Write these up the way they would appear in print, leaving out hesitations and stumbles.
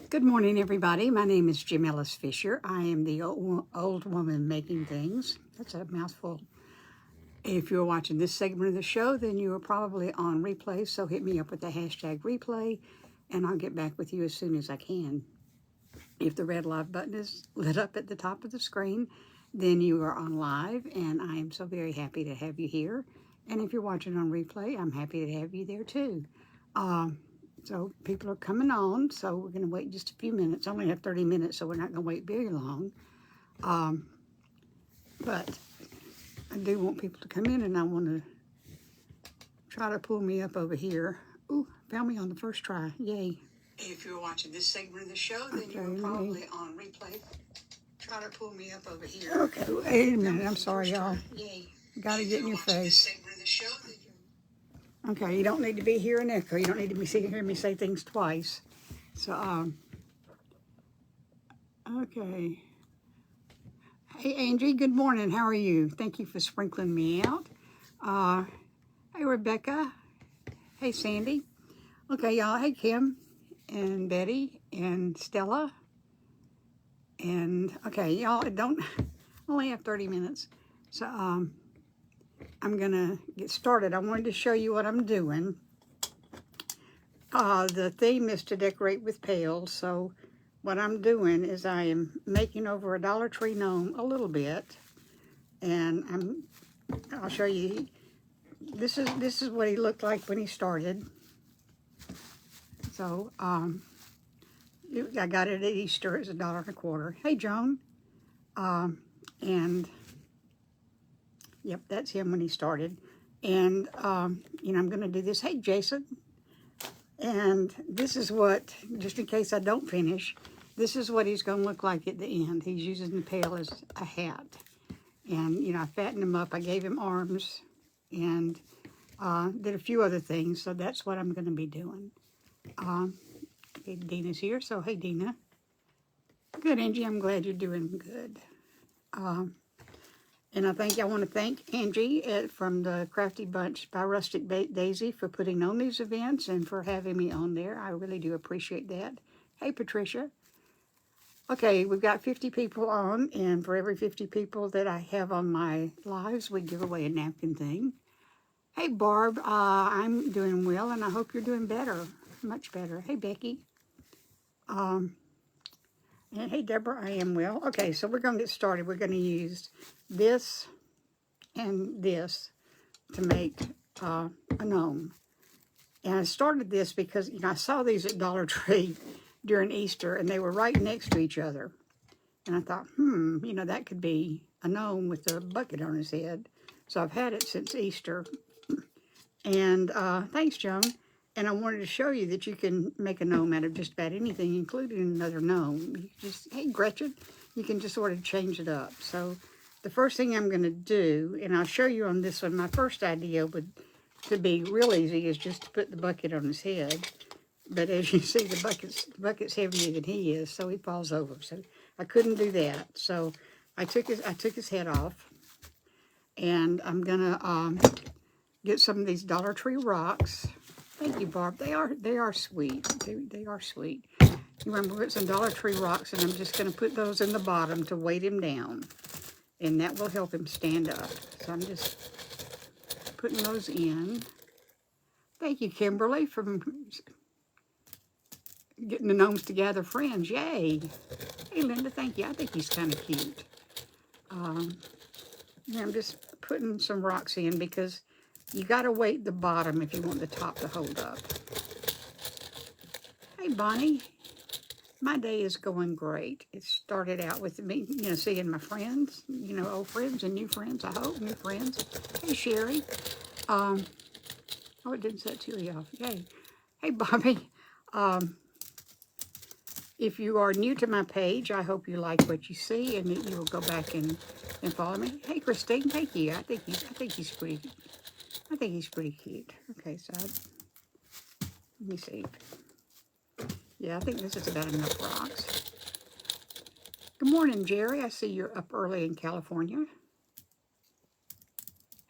Good morning, everybody. My name is Jim Ellis Fisher. I am the old woman making things. That's a mouthful. If you're watching this segment of the show, then you are probably on replay, so hit me up with the hashtag replay, and I'll get back with you as soon as I can. If the red live button is lit up at the top of the screen, then you are on live, and I am so very happy to have you here. And if you're watching on replay, I'm happy to have you there too. So people are coming on, so we're going to wait just a few minutes. I only have 30 minutes, so we're not going to wait very long. But I do want people to come in, and I want to try to pull me up over here. Ooh, found me on the first try. Yay. If you're watching this segment of the show, then you're probably on replay. Try to pull me up over here. Okay, wait a minute. I'm sorry, y'all. Yay. Got to get in your face. Okay, you don't need to be here and echo. You don't need to hear me say things twice. So, okay. Hey, Angie, good morning. How are you? Thank you for sprinkling me out. Hey, Rebecca. Hey, Sandy. Okay, y'all. Hey, Kim and Betty and Stella. And, okay, y'all, only have 30 minutes. So, I'm going to get started. I wanted to show you what I'm doing. The theme is to decorate with pails. So what I'm doing is I am making over a Dollar Tree gnome a little bit. And I'll show you. This is what he looked like when he started. So I got it at Easter. It's $1.25. Hey, Joan. And yep, that's him when he started. And, you know, I'm going to do this. Hey, Jason. And this is what, just in case I don't finish, this is what he's going to look like at the end. He's using the pail as a hat. And, you know, I fattened him up. I gave him arms and did a few other things. So that's what I'm going to be doing. Okay, Dina's here. So, hey, Dina. Good, Angie. I'm glad you're doing good. And I want to thank Angie from the Crafty Bunch by Rustic Daisy for putting on these events and for having me on there. I really do appreciate that. Hey, Patricia. Okay, we've got 50 people on, and for every 50 people that I have on my lives, we give away a napkin thing. Hey, Barb, I'm doing well, and I hope you're doing better, much better. Hey, Becky. And hey, Deborah, I am well. Okay, so we're going to get started. We're going to use this and this to make a gnome. And I started this because, you know, I saw these at Dollar Tree during Easter, and they were right next to each other. And I thought, you know, that could be a gnome with a bucket on his head. So I've had it since Easter. And thanks, Joan. And I wanted to show you that you can make a gnome out of just about anything, including another gnome. You just, hey, Gretchen, you can just sort of change it up. So the first thing I'm going to do, and I'll show you on this one, my first idea to be real easy is just to put the bucket on his head. But as you see, the bucket's heavier than he is, so he falls over. So I couldn't do that. So I took his head off, and I'm going to get some of these Dollar Tree rocks. Thank you, Barb. They are sweet. They are sweet. You remember, put some Dollar Tree rocks, and I'm just going to put those in the bottom to weight him down, and that will help him stand up. So I'm just putting those in. Thank you, Kimberly, for getting the gnomes together, friends. Yay! Hey, Linda, thank you. I think he's kind of cute. Yeah, I'm just putting some rocks in because you got to weight the bottom if you want the top to hold up. Hey, Bonnie. My day is going great. It started out with me, you know, seeing my friends, you know, old friends and new friends, I hope, new friends. Hey, Sherry. Oh, it didn't set Tilly off. Yay. Hey, Bobby. If you are new to my page, I hope you like what you see and that you will go back and follow me. Hey, Christine, thank you. I think he's pretty cute. Okay, so let me see. Yeah, I think this is about enough rocks. Good morning, Jerry. I see you're up early in California.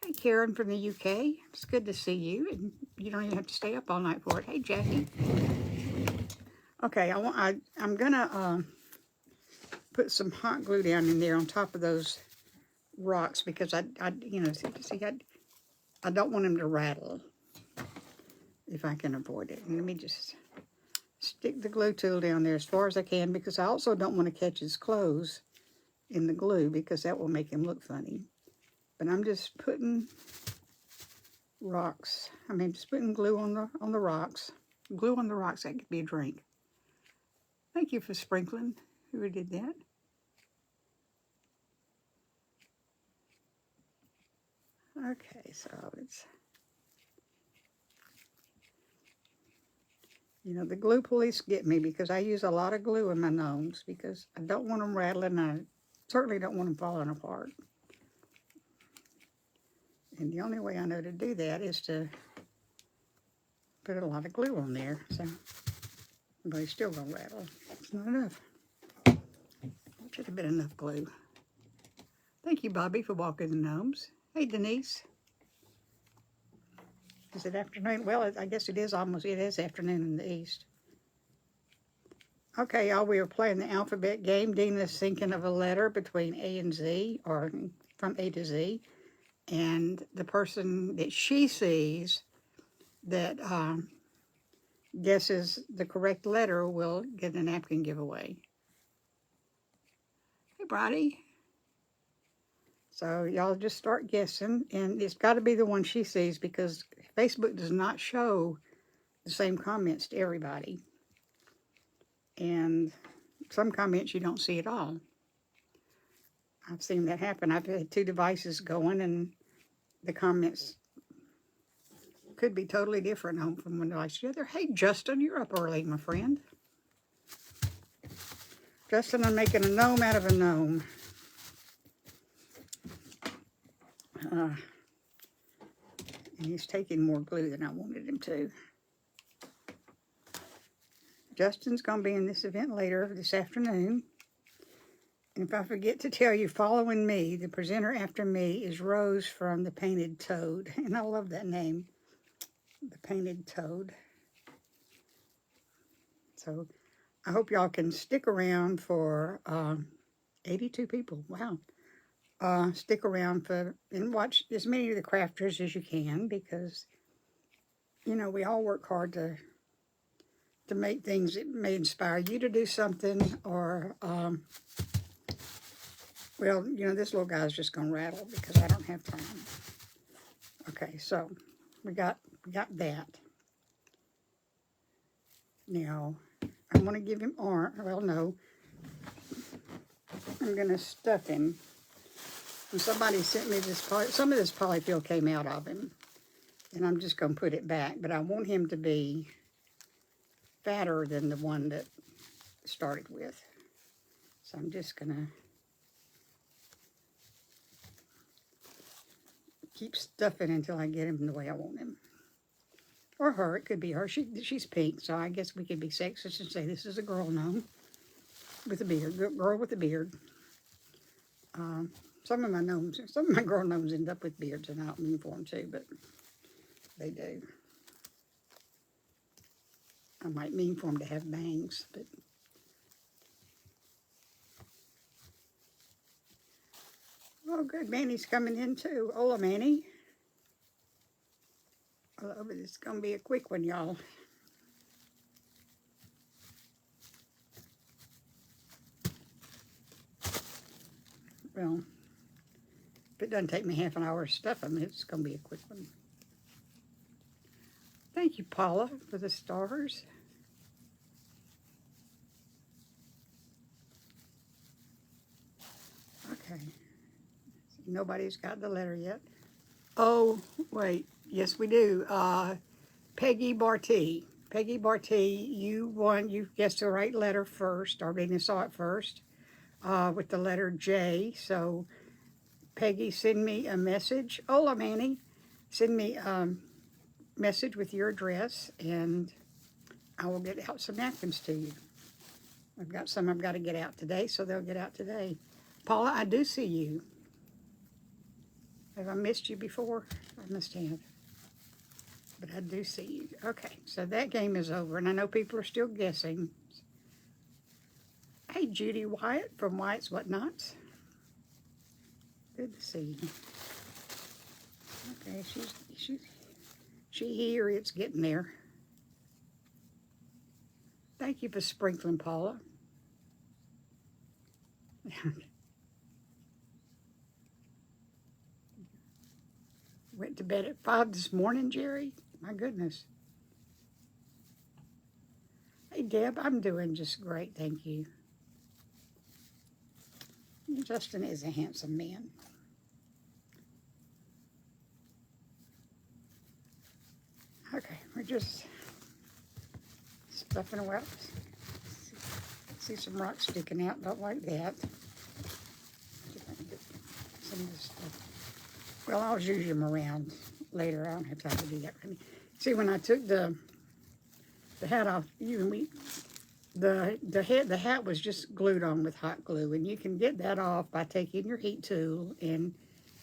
Hey, Karen from the UK. It's good to see you, and you don't even have to stay up all night for it. Hey, Jackie. Okay, I'm gonna put some hot glue down in there on top of those rocks because you know, see, I don't want them to rattle if I can avoid it. And let me just stick the glue tool down there as far as I can because I also don't want to catch his clothes in the glue because that will make him look funny. But I'm just putting rocks. I mean, just putting glue on the rocks. Glue on the rocks. That could be a drink. Thank you for sprinkling. Whoever did that. Okay, so it's, you know, the glue police get me because I use a lot of glue in my gnomes because I don't want them rattling. I certainly don't want them falling apart. And the only way I know to do that is to put a lot of glue on there. So, but it's still gonna rattle. It's not enough. Should have been enough glue. Thank you, Bobby, for walking the gnomes. Hey, Denise. Is it afternoon? Well, I guess it is afternoon in the east. Okay, y'all, we are playing the alphabet game. Dina's thinking of a letter between A and Z, or from A to Z. And the person that she sees that guesses the correct letter will get a napkin giveaway. Hey, Brodie. So y'all just start guessing, and it's got to be the one she sees because Facebook does not show the same comments to everybody. And some comments you don't see at all. I've seen that happen. I've had 2 devices going, and the comments could be totally different home from one device to the other. Hey, Justin, you're up early, my friend. Justin, I'm making a gnome out of a gnome. And he's taking more glue than I wanted him to. Justin's going to be in this event later this afternoon. And if I forget to tell you, following me, the presenter after me is Rose from the Painted Toad. And I love that name, the Painted Toad. So I hope y'all can stick around for 82 people. Wow. Stick around and watch as many of the crafters as you can because, you know, we all work hard to make things that may inspire you to do something or, well, you know, this little guy's just going to rattle because I don't have time. Okay, so we got that. Now, I'm going to give him well, no. I'm going to stuff him. And somebody sent me this, some of this polyfill came out of him. And I'm just going to put it back. But I want him to be fatter than the one that started with. So I'm just going to keep stuffing until I get him the way I want him. Or her, it could be her. She's pink, so I guess we could be sexist and say this is a girl gnome with a beard, girl with a beard. Some of my girl gnomes end up with beards, and I don't mean for them to, but they do. I might mean for them to have bangs, but oh, good, Manny's coming in too. Hola, Manny. Hello, but it's gonna be a quick one, y'all. Well, if it doesn't take me half an hour to stuff them, it's going to be a quick one. Thank you, Paula, for the stars. Okay. Nobody's got the letter yet. Oh, wait. Yes, we do. Peggy Barty. Peggy Barty, you won. You guessed the right letter first. Arlene saw it first with the letter J. So, Peggy, send me a message. Hola, Manny. Send me a message with your address, and I will get out some napkins to you. I've got some I've got to get out today, so they'll get out today. Paula, I do see you. Have I missed you before? I must have. But I do see you. Okay, so that game is over, and I know people are still guessing, Hey, Judy Wyatt from Wyatt's Whatnots. Good to see you. Okay, she here. It's getting there. Thank you for sprinkling, Paula. Went to bed at 5 this morning, Jerry. My goodness. Hey, Deb, I'm doing just great, thank you. Justin is a handsome man. Okay, we're just stuffing away. See some rocks sticking out, don't like that. Some of this stuff. Well, I'll use them around later. I don't have time to do that. See, when I took the hat off, the hat was just glued on with hot glue, and you can get that off by taking your heat tool and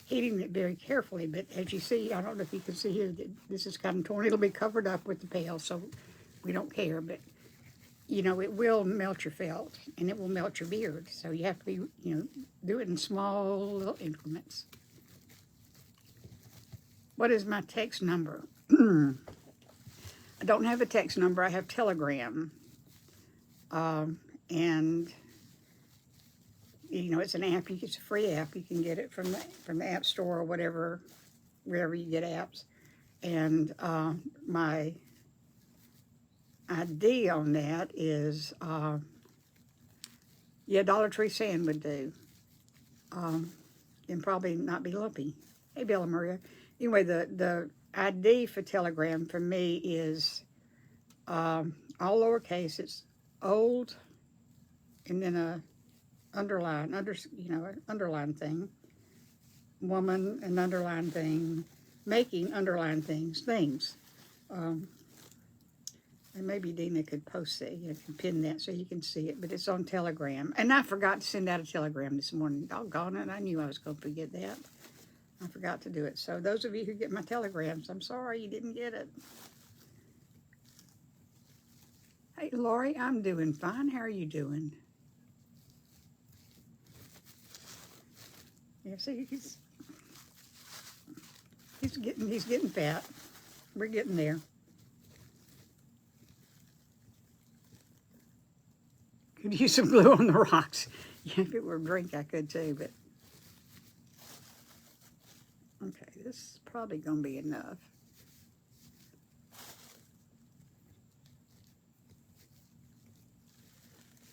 heating it very carefully. But as you see, I don't know if you can see here, that this is kind of torn. It'll be covered up with the pail, so we don't care. But you know, it will melt your felt, and it will melt your beard. So you have to be, do it in small little increments. What is my text number? I don't have a text number. I have Telegram. And, it's an app. It's a free app. You can get it from the App Store or whatever, wherever you get apps. And my ID on that is, Dollar Tree Sand would do. And probably not be lumpy. Hey, Bella Maria. Anyway, the ID for Telegram for me is all lowercase. It's old, and then a underline, underline thing. Woman, an underline thing. Making underline things. And maybe Dina could post it, pin that so you can see it. But it's on Telegram. And I forgot to send out a telegram this morning. Doggone it, I knew I was going to forget that. I forgot to do it. So those of you who get my telegrams, I'm sorry you didn't get it. Hey, Lori, I'm doing fine. How are you doing? Yeah, see, he's getting fat. We're getting there. Could use some glue on the rocks. Yeah, if it were a drink, I could too, but. Okay, this is probably going to be enough.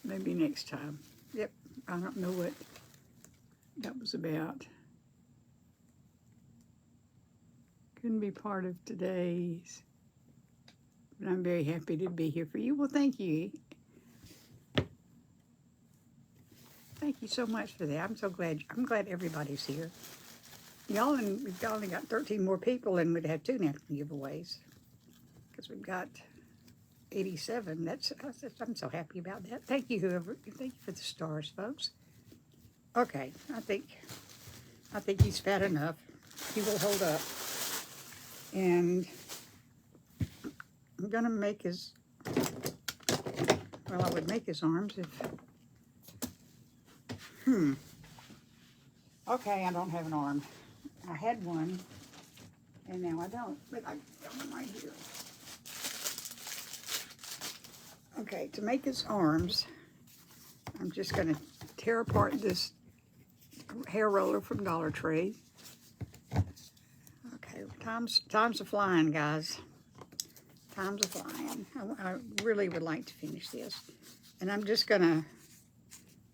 Maybe next time. Yep, I don't know what that was about. Couldn't be part of today's, but I'm very happy to be here for you. Well, thank you. Thank you so much for that. I'm so glad. I'm glad everybody's here. We've only got 13 more people, and we'd have 2 napkin giveaways because we've got 87. I'm so happy about that. Thank you, whoever. Thank you for the stars, folks. Okay, I think he's fat enough. He will hold up, and I'm gonna make his. Well, I would make his arms if. Okay, I don't have an arm. I had one, and now I don't, but I got one right here. Okay, to make his arms, I'm just going to tear apart this hair roller from Dollar Tree. Okay, time's a flying, guys. Time's a flying. I really would like to finish this. And I'm just going to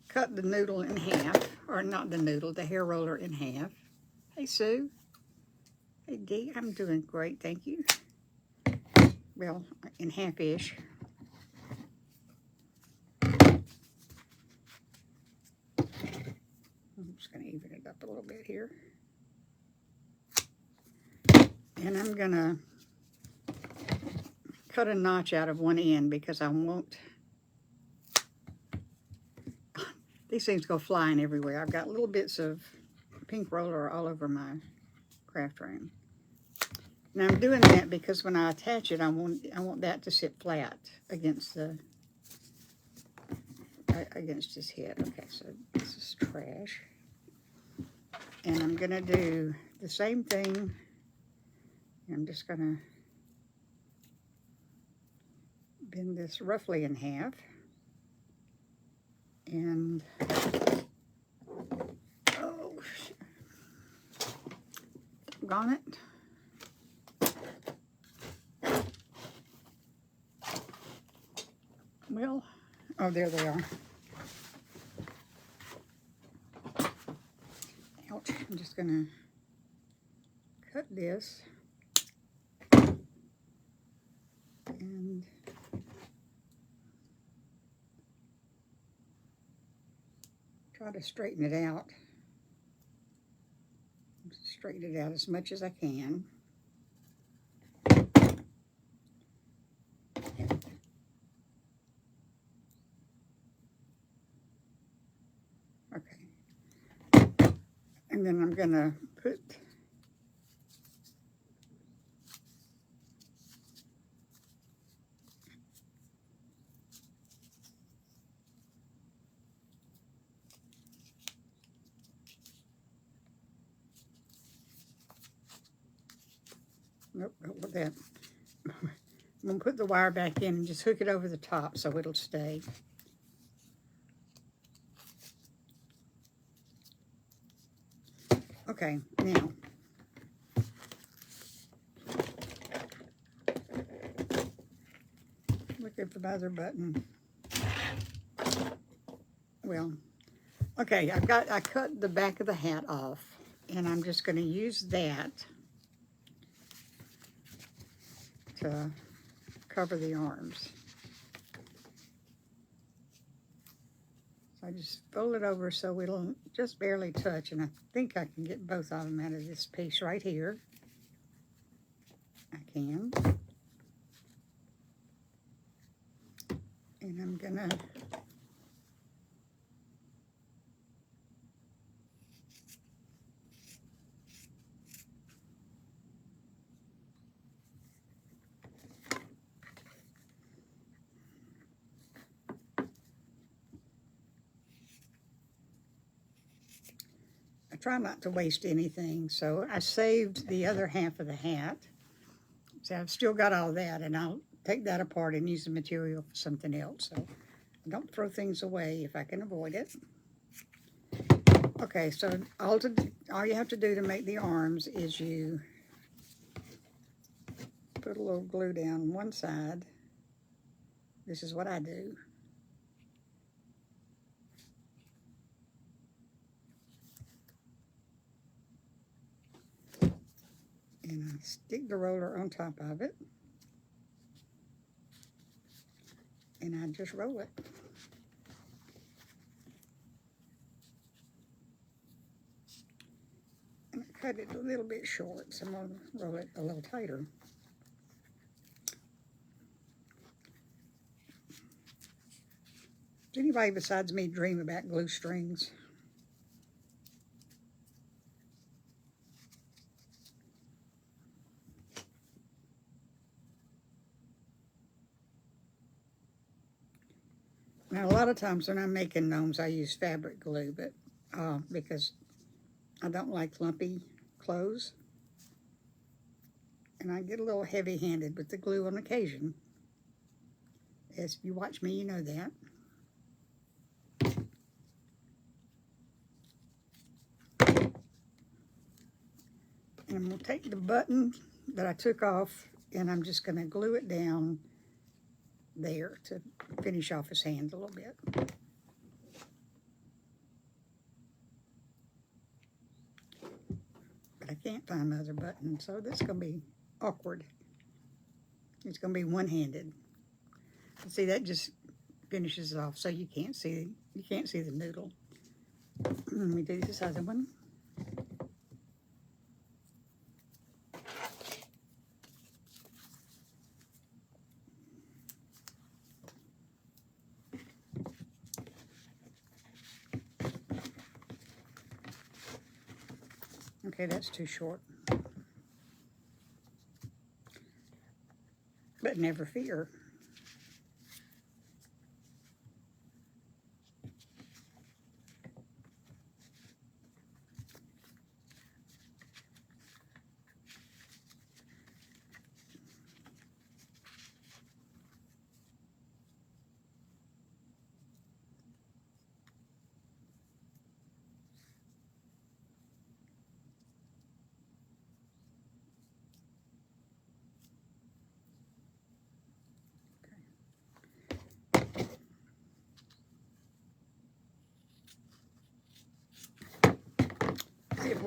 cut the noodle in half, or not the noodle, the hair roller in half. Hey, Sue. Hey, Dee. I'm doing great, thank you. Well, in half-ish. I'm just going to even it up a little bit here. And I'm going to cut a notch out of one end because I won't. These things go flying everywhere. I've got little bits of pink roller all over my craft room. Now I'm doing that because when I attach it, I want that to sit flat against the against his head. Okay, so this is trash. And I'm going to do the same thing. I'm just going to bend this roughly in half. And, oh, gone it. Well, oh, there they are. Ouch, I'm just going to cut this. And try to straighten it out. Straighten it out as much as I can. Okay. And then I'm going to put nope, don't put that. I'm going to put the wire back in and just hook it over the top so it'll stay. Okay, now, looking for the other button. Well, okay, I cut the back of the hat off, and I'm just going to use that to cover the arms. So I just fold it over so it'll just barely touch, and I think I can get both of them out of this piece right here. I can. And I'm gonna I try not to waste anything, so I saved the other half of the hat. So I've still got all that, and I'll take that apart and use the material for something else. So I don't throw things away if I can avoid it. Okay, so all you have to do to make the arms is you put a little glue down one side. This is what I do. And I stick the roller on top of it. And I just roll it. And I cut it a little bit short, so I'm going to roll it a little tighter. Does anybody besides me dream about glue strings? Now, a lot of times when I'm making gnomes, I use fabric glue, but because I don't like lumpy clothes. And I get a little heavy-handed with the glue on occasion. As if you watch me, you know that. And I'm going to take the button that I took off, and I'm just going to glue it down there to finish off his hand a little bit. But I can't find my other button, so this is going to be awkward. It's going to be one-handed. See, that just finishes it off, so you can't see the noodle. Let me do this other one. Okay, that's too short. But never fear.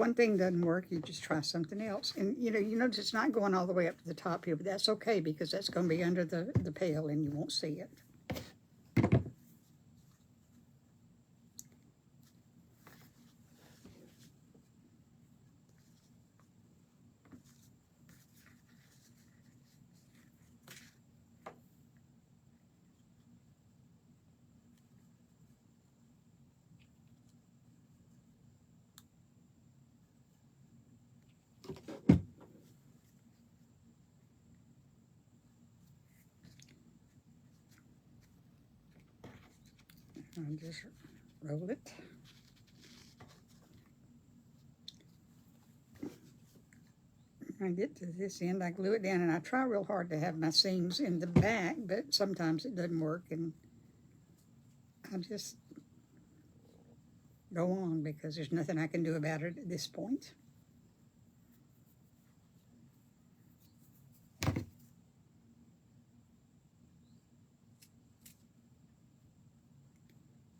one thing doesn't work, you just try something else. And, you notice it's not going all the way up to the top here, but that's okay because that's going to be under the pail and you won't see it. I'll just roll it. I get to this end, I glue it down, and I try real hard to have my seams in the back, but sometimes it doesn't work, and I just go on because there's nothing I can do about it at this point.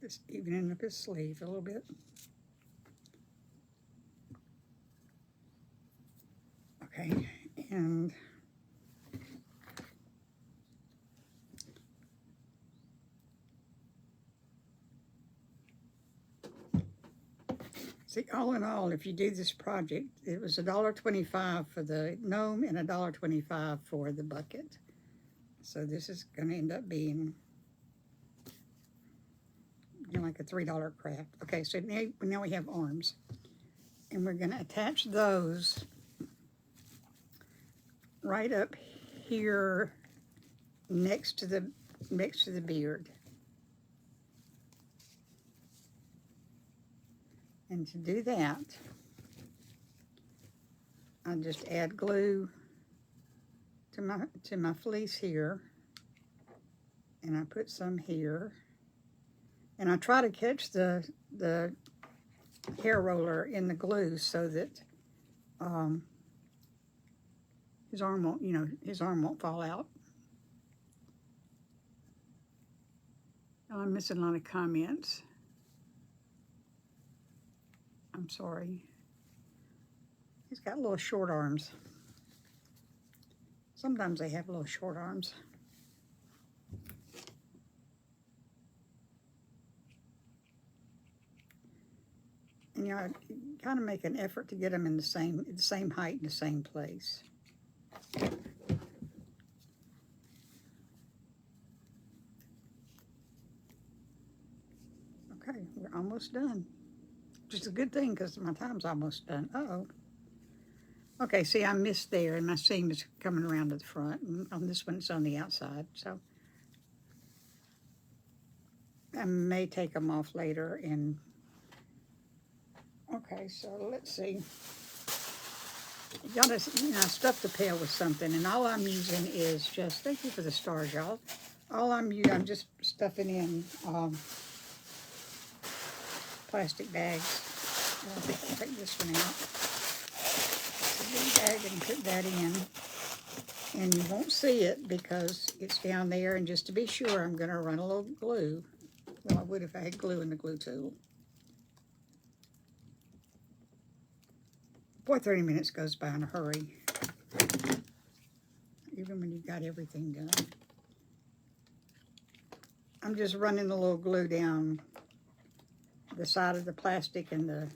Just evening up his sleeve a little bit. Okay, and see, all in all, if you do this project, it was $1.25 for the gnome and $1.25 for the bucket. So this is going to end up being like a $3 craft. Okay, so now we have arms, and we're going to attach those right up here next to the beard. And to do that, I just add glue to my fleece here, and I put some here, and I try to catch the hair roller in the glue so that his arm won't fall out. Oh, I'm missing a lot of comments. I'm sorry. He's got little short arms. Sometimes they have little short arms. And I kind of make an effort to get them in the same height in the same place. Okay, we're almost done. Which is a good thing because my time's almost done. Uh-oh. Okay, see, I missed there, and my seam is coming around to the front, and on this one it's on the outside, so I may take them off later. And okay, so let's see. You gotta, stuff the pail with something, and all I'm using is just, thank you for the stars, y'all. All I'm just stuffing in plastic bags. I'll take this one out. It's a big bag, and put that in. And you won't see it because it's down there, and just to be sure, I'm going to run a little glue. Well, I would if I had glue in the glue tool. Boy, 30 minutes goes by in a hurry, even when you've got everything done. I'm just running a little glue down the side of the plastic and the...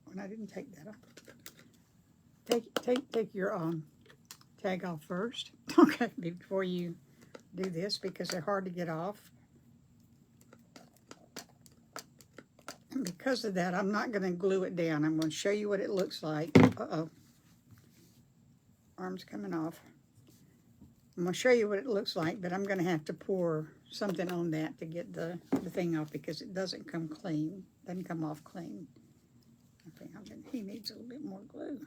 When I didn't take that off. Take your tag off first, okay, before you do this, because they're hard to get off. And because of that, I'm not going to glue it down. I'm going to show you what it looks like. Uh-oh. Arm's coming off. I'm going to show you what it looks like, but I'm going to have to pour something on that to get the thing off because it doesn't come clean. Doesn't come off clean. I think he needs a little bit more glue.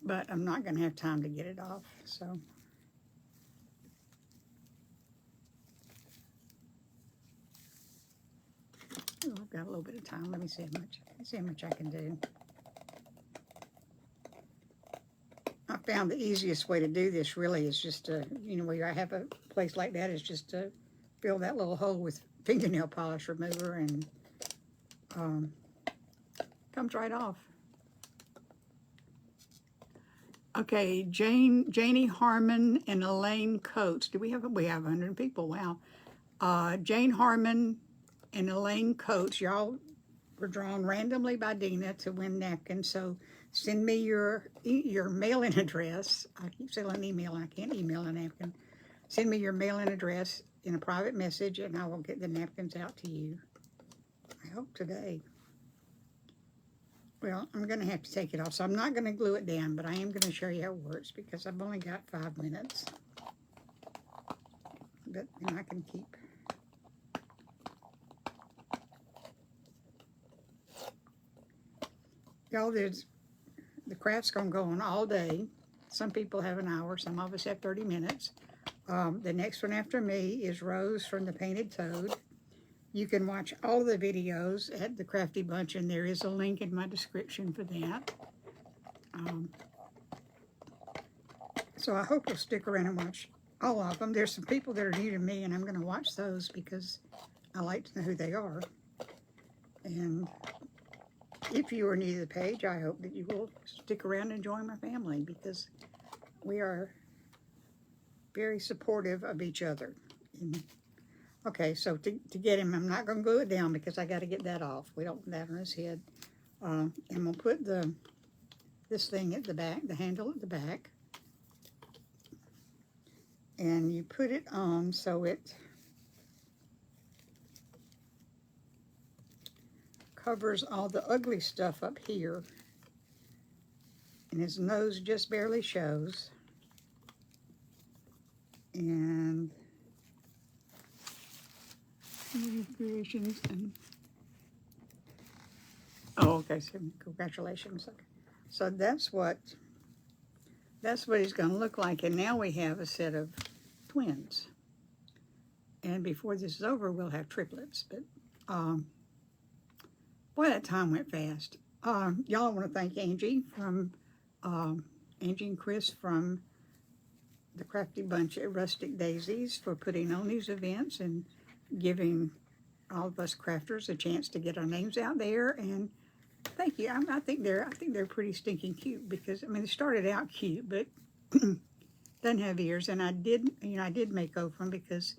But I'm not going to have time to get it off, so... Oh, I've got a little bit of time. Let me see how much I can do. I found the easiest way to do this really is just to, where I have a place like that, is just to fill that little hole with fingernail polish remover, and comes right off. Okay, Janie Harmon and Elaine Coates. We have 100 people. Wow. Jane Harmon and Elaine Coates. Y'all were drawn randomly by Dina to win napkins. So send me your mailing address. I keep saying email. I can't email a napkin. Send me your mailing address in a private message, and I will get the napkins out to you. I hope today. Well, I'm going to have to take it off, so I'm not going to glue it down, but I am going to show you how it works because I've only got 5 minutes. But I can keep. Y'all, the craft's going to go on all day. Some people have an hour, some of us have 30 minutes. The next one after me is Rose from the Painted Toad. You can watch all the videos at the Crafty Bunch, and there is a link in my description for that. So I hope you'll stick around and watch all of them. There's some people that are new to me, and I'm going to watch those because I like to know who they are. And if you are new to the page, I hope that you will stick around and join my family because we are very supportive of each other. And okay, so to get him, I'm not going to glue it down because I got to get that off. We don't want that on his head. And we'll put this thing at the back, the handle at the back. And you put it on so it covers all the ugly stuff up here. And his nose just barely shows. And creations and okay, so congratulations. Okay. So that's what he's going to look like, and now we have a set of twins, and before this is over we'll have triplets. But boy, that time went fast. Y'all, want to thank Angie from Angie and Chris from the Crafty Bunch at Rustic Daisies for putting on these events and giving all of us crafters a chance to get our names out there. And thank you. I think they're pretty stinking cute because I mean they started out cute, but doesn't have ears. And I did make over them because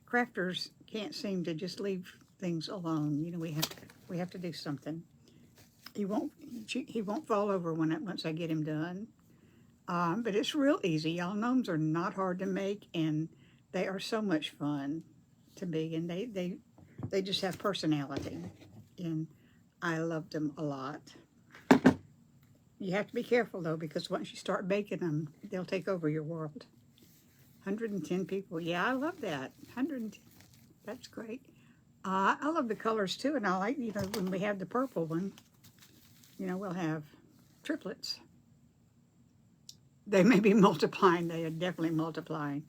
crafters can't seem to just leave things alone. You know, we have to do something. He won't fall over once I get him done. But it's real easy. Y'all, gnomes are not hard to make, and they are so much fun to me, and they just have personality, and I loved them a lot. You have to be careful though, because once you start baking them, they'll take over your world. 110 people. Yeah, I love that. 110. That's great. I love the colors too, and I like, you know, when we have the purple one, you know, we'll have triplets. They may be multiplying. They are definitely multiplying.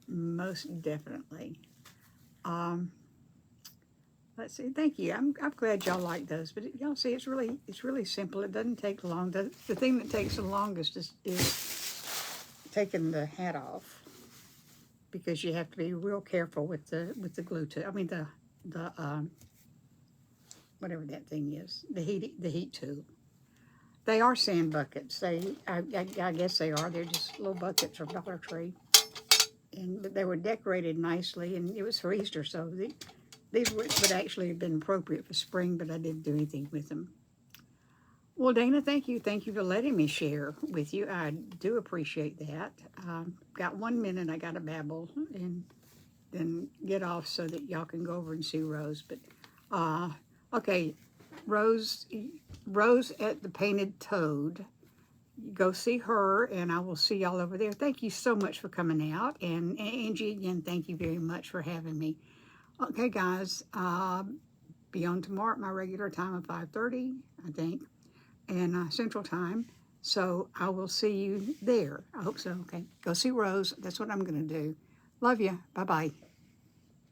Most definitely. Let's see. Thank you. I'm glad y'all like those. But y'all see, it's really simple. It doesn't take long. The thing that takes the longest is taking the hat off, because you have to be real careful with the glue tube. I mean the whatever that thing is, the heat tube. They are sand buckets. I guess they are. They're just little buckets from Dollar Tree. But they were decorated nicely, and it was for Easter, so these would actually have been appropriate for spring, but I didn't do anything with them. Well, Dana, thank you. Thank you for letting me share with you. I do appreciate that. Got 1 minute. I got to babble and then get off so that y'all can go over and see Rose. But, okay, Rose at the Painted Toad. Go see her, and I will see y'all over there. Thank you so much for coming out. And Angie, again, thank you very much for having me. Okay, guys, be on tomorrow at my regular time of 5:30, I think, and Central Time. So I will see you there. I hope so. Okay, go see Rose. That's what I'm going to do. Love you. Bye-bye.